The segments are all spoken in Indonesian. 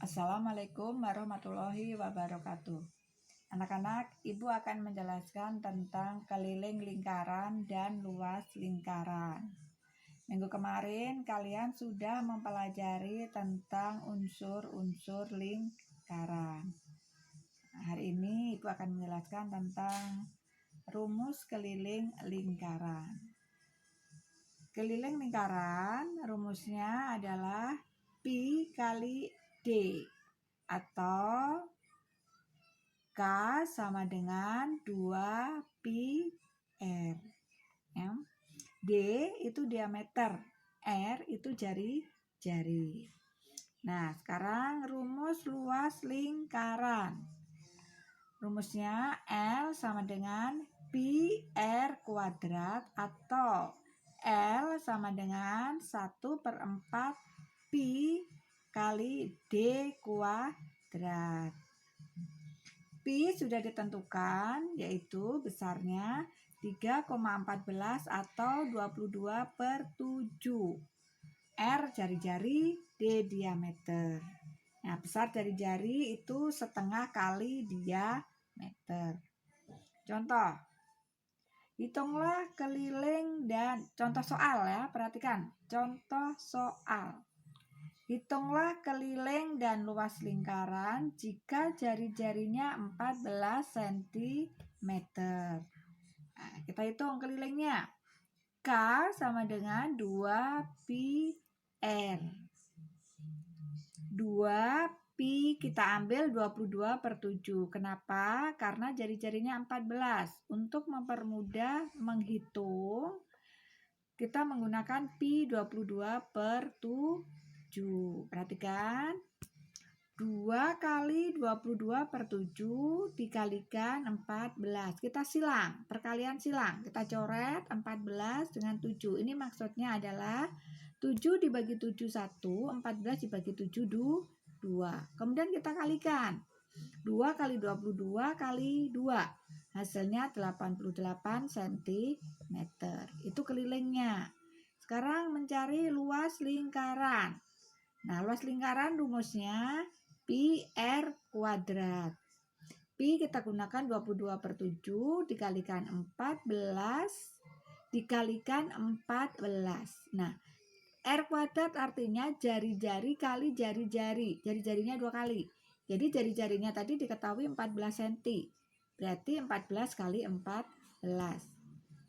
Assalamualaikum warahmatullahi wabarakatuh. Anak-anak, Ibu akan menjelaskan tentang keliling lingkaran dan luas lingkaran. Minggu kemarin kalian sudah mempelajari tentang unsur-unsur lingkaran. Hari ini Ibu akan menjelaskan tentang rumus keliling lingkaran. Keliling lingkaran rumusnya adalah Pi kali D atau K sama dengan 2 pi R. Ya. D itu diameter, R itu jari-jari. Nah, sekarang rumus luas lingkaran. Rumusnya L sama dengan pi R kuadrat atau L sama dengan 1/4 pi kali D kuadrat. Pi sudah ditentukan, yaitu besarnya 3,14 atau 22/7. R jari-jari, D diameter. Nah, besar jari-jari itu setengah kali diameter. Contoh, hitunglah keliling dan contoh soal ya, perhatikan. Contoh soal. Hitunglah keliling dan luas lingkaran jika jari-jarinya 14 cm. Nah, kita hitung kelilingnya. K sama dengan 2 pi R. 2 pi kita ambil 22/7. Kenapa? Karena jari-jarinya 14. Untuk mempermudah menghitung, kita menggunakan pi 22/7. Perhatikan, 2 kali 22/7 dikalikan 14. Kita silang, perkalian silang. Kita coret 14 dengan 7. Ini maksudnya adalah 7 dibagi 7 1, 14 dibagi 7 2. Kemudian kita kalikan. 2 kali 22 kali 2. Hasilnya 88 cm. Itu kelilingnya. Sekarang mencari luas lingkaran. Nah, luas lingkaran rumusnya pi R kuadrat. Pi kita gunakan 22/7 dikalikan 14 dikalikan 14. Nah, R kuadrat artinya jari-jari kali jari-jari. Jari-jarinya 2 kali. Jadi jari-jarinya tadi diketahui 14 cm. Berarti 14 kali 14.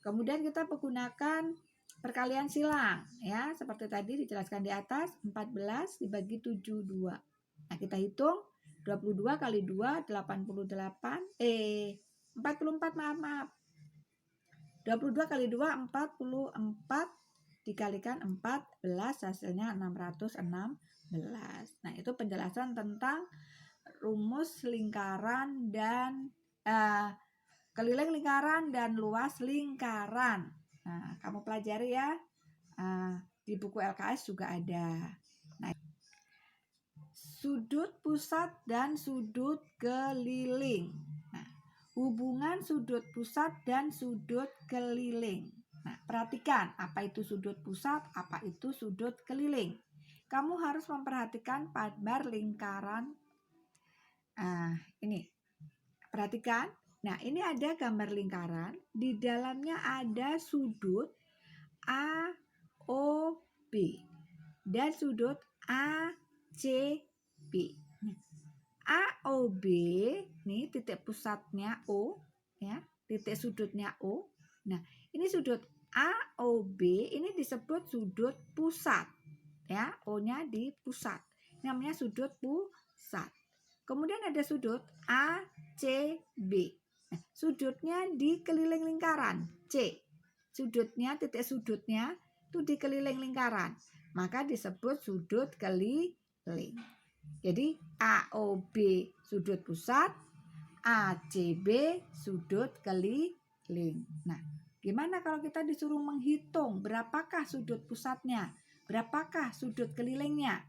Kemudian kita menggunakan perkalian silang ya, seperti tadi dijelaskan di atas. 14 dibagi 7 2. Nah, kita hitung 22 kali 2 44, 22 kali 2 44 dikalikan 14 hasilnya 616. Nah, itu penjelasan tentang rumus lingkaran dan keliling lingkaran dan luas lingkaran. Nah, kamu pelajari ya, di buku LKS juga ada. Nah, sudut pusat dan sudut keliling. Nah, hubungan sudut pusat dan sudut keliling. Nah, perhatikan apa itu sudut pusat, apa itu sudut keliling. Kamu harus memperhatikan gambar lingkaran. Ini, perhatikan. Nah, ini ada gambar lingkaran, di dalamnya ada sudut A, O, B dan sudut A, C, B. A, O, B, nih titik pusatnya O, ya, titik sudutnya O. Nah, ini sudut A, O, B, ini disebut sudut pusat, ya, O-nya di pusat. Namanya sudut pusat. Kemudian ada sudut A, C, B. Nah, sudutnya di keliling lingkaran C. Sudutnya, titik sudutnya itu di keliling lingkaran. Maka disebut sudut keliling. Jadi AOB sudut pusat, ACB sudut keliling. Nah, gimana kalau kita disuruh menghitung berapakah sudut pusatnya, berapakah sudut kelilingnya?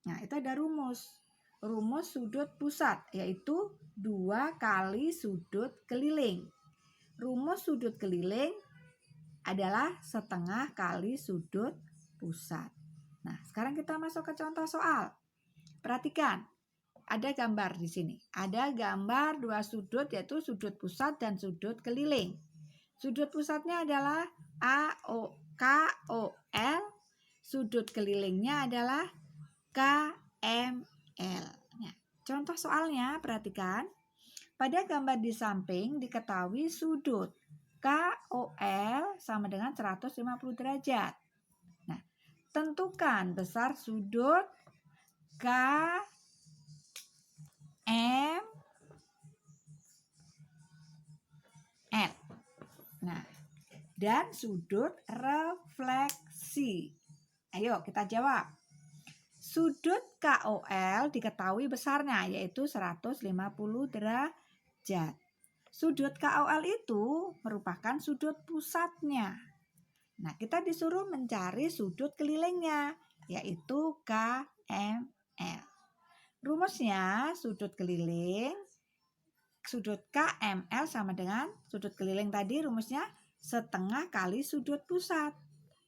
Nah, itu ada rumus. Rumus sudut pusat yaitu 2 kali sudut keliling. Rumus sudut keliling adalah setengah kali sudut pusat. Nah, sekarang kita masuk ke contoh soal. Perhatikan, ada gambar di sini. Ada gambar dua sudut, yaitu sudut pusat dan sudut keliling. Sudut pusatnya adalah KOL, sudut kelilingnya adalah KML. Nah, contoh soalnya perhatikan. Pada gambar di samping diketahui sudut KOL sama dengan 150 derajat. Nah, tentukan besar sudut KML. Nah, dan sudut refleksi. Ayo kita jawab. Sudut KOL diketahui besarnya, yaitu 150 derajat. Sudut KOL itu merupakan sudut pusatnya. Nah, kita disuruh mencari sudut kelilingnya, yaitu KML. Rumusnya sudut keliling, sudut KML sama dengan sudut keliling tadi, rumusnya setengah kali sudut pusat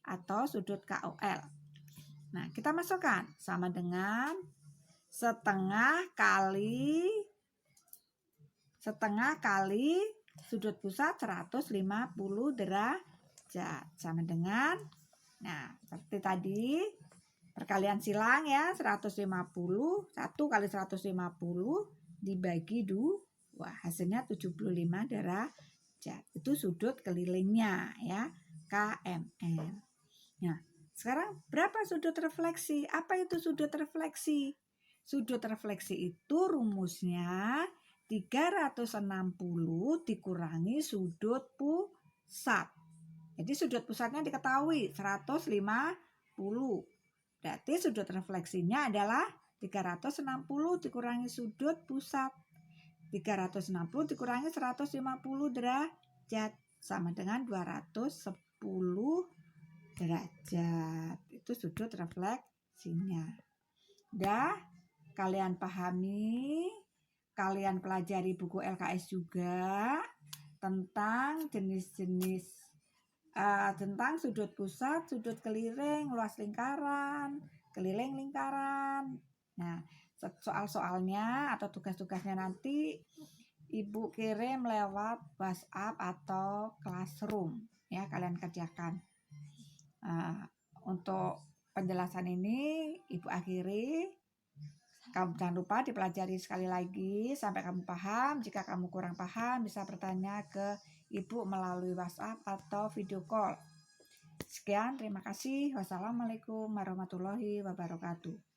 atau sudut KOL. Nah, kita masukkan sama dengan setengah kali sudut pusat 150 derajat sama dengan, nah seperti tadi perkalian silang ya, 150, 1 kali 150 dibagi 2, hasilnya 75 derajat. Itu sudut kelilingnya ya, KML. Nah, sekarang berapa sudut refleksi? Apa itu sudut refleksi? Sudut refleksi itu rumusnya 360 dikurangi sudut pusat. Jadi sudut pusatnya diketahui 150. Berarti sudut refleksinya adalah 360 dikurangi sudut pusat. 360 dikurangi 150 derajat sama dengan 210 derajat. Itu sudut refleksinya. Dah, kalian pahami, kalian pelajari buku LKS juga tentang jenis-jenis tentang sudut pusat, sudut keliling, luas lingkaran, keliling lingkaran. Nah, soal-soalnya atau tugas-tugasnya nanti Ibu kirim lewat WhatsApp atau Classroom ya, kalian kerjakan. Untuk penjelasan ini Ibu akhiri. Kamu jangan lupa dipelajari sekali lagi sampai kamu paham. Jika kamu kurang paham, bisa bertanya ke Ibu melalui WhatsApp atau video call. Sekian, terima kasih. Wassalamualaikum warahmatullahi wabarakatuh.